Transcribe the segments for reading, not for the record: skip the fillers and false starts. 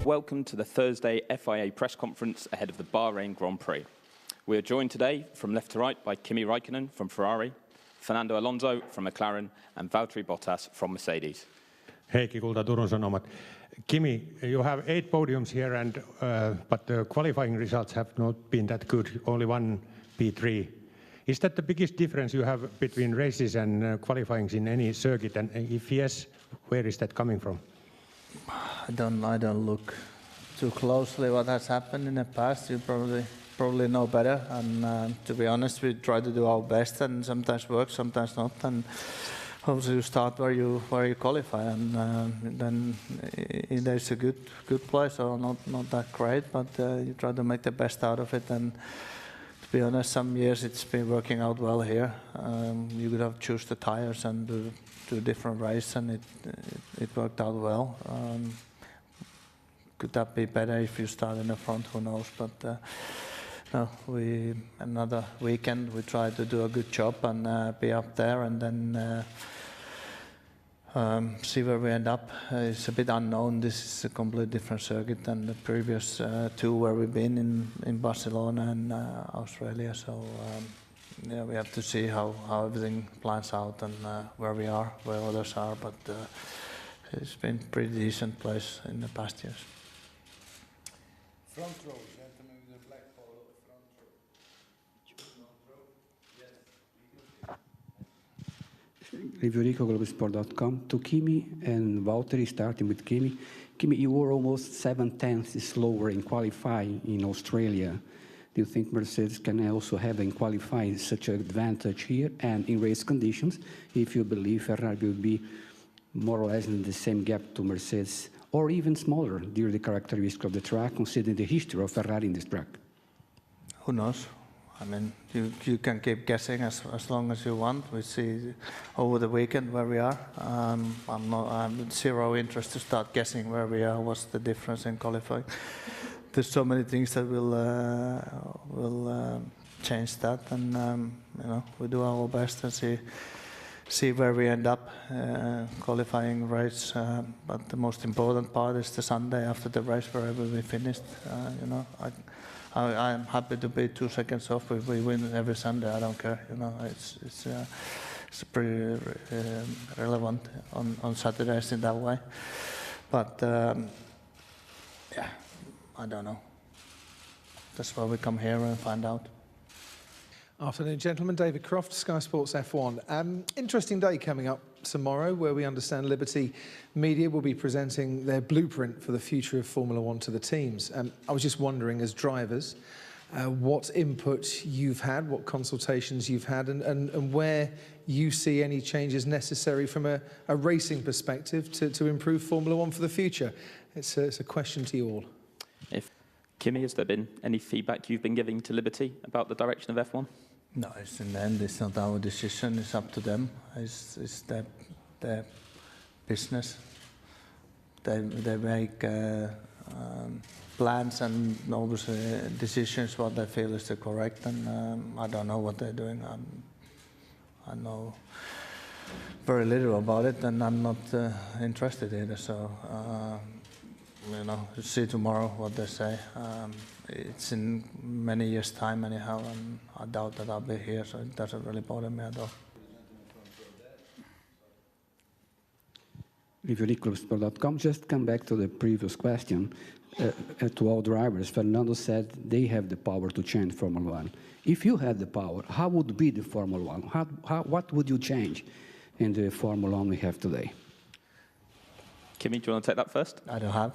Welcome to the Thursday FIA press conference ahead of the Bahrain Grand Prix. We are joined today from left to right by Kimi Räikkönen from Ferrari, Fernando Alonso from McLaren and Valtteri Bottas from Mercedes. Heikki Kulta, Turun Sanomat. Kimi, you have 8 podiums here, but the qualifying results have not been that good, only one P3. Is that the biggest difference you have between races and qualifying in any circuit? And if yes, where is that coming from? I don't look too closely what has happened in the past. You probably know better. And to be honest, we try to do our best, and sometimes works, sometimes not. And hopefully you start where you qualify, and then either it's a good place or not that great. But you try to make the best out of it. And to be honest, some years it's been working out well here. You could have choose the tires and do different race, and it worked out well. Could that be better if you start in the front? Who knows? But no, another weekend we try to do a good job and be up there, and then see where we end up. It's a bit unknown. This is a completely different circuit than the previous 2 where we've been in Barcelona and Australia. So yeah, we have to see how everything plans out and where we are, where others are. But it's been a pretty decent place in the past years. Front row, gentlemen with the black polo, front row. Review Rico, globalsport.com. To Kimi and Valtteri, starting with Kimi. Kimi, you were almost 7/10 slower in qualifying in Australia. Do you think Mercedes can also have in qualifying such an advantage here and in race conditions, if you believe Ferrari will be more or less in the same gap to Mercedes, or even smaller due to the characteristics of the track, considering the history of Ferrari in this track? Who knows? I mean, you can keep guessing as long as you want. We see over the weekend where we are. I'm zero interest to start guessing where we are. What's the difference in qualifying? There's so many things that will change that, and you know, we do our best and see where we end up qualifying race. But the most important part is the Sunday after the race, wherever we finished. You know, I'm happy to be 2 seconds off if we win every Sunday. I don't care. You know, it's pretty relevant on Saturdays in that way. But yeah, I don't know. That's why we come here and find out. Afternoon, gentlemen. David Croft, Sky Sports F1. Interesting day coming up tomorrow, where we understand Liberty Media will be presenting their blueprint for the future of Formula One to the teams. I was just wondering, as drivers, what input you've had, what consultations you've had, and where you see any changes necessary from a racing perspective to improve Formula One for the future. It's a question to you all. Kimi, has there been any feedback you've been giving to Liberty about the direction of F1? No, it's in the end, it's not our decision. It's up to them. It's their business. They make plans and obviously decisions what they feel is the correct. And I don't know what they're doing. I know very little about it, and I'm not interested either. So. You know, we'll see tomorrow what they say. It's in many years' time anyhow, and I doubt that I'll be here, so it doesn't really bother me at all. ReviewLeagueClubsport.com. Just come back to the previous question to all drivers. Fernando said they have the power to change Formula One. If you had the power, how would be the Formula One? What would you change in the Formula One we have today? Kimi, do you want to take that first? I don't have.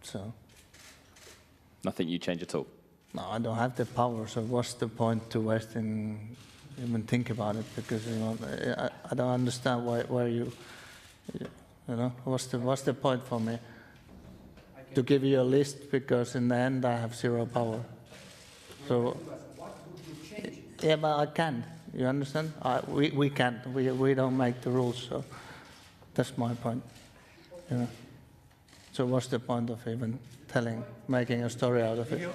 So nothing you change at all? No, I don't have the power, so what's the point to even think about it? Because you know, I don't understand why you know, what's the point for me to give you a list, because in the end I have zero power. So yeah, but I can't. You understand? We can't. We don't make the rules, so that's my point. You know? So what's the point of even making a story out of it?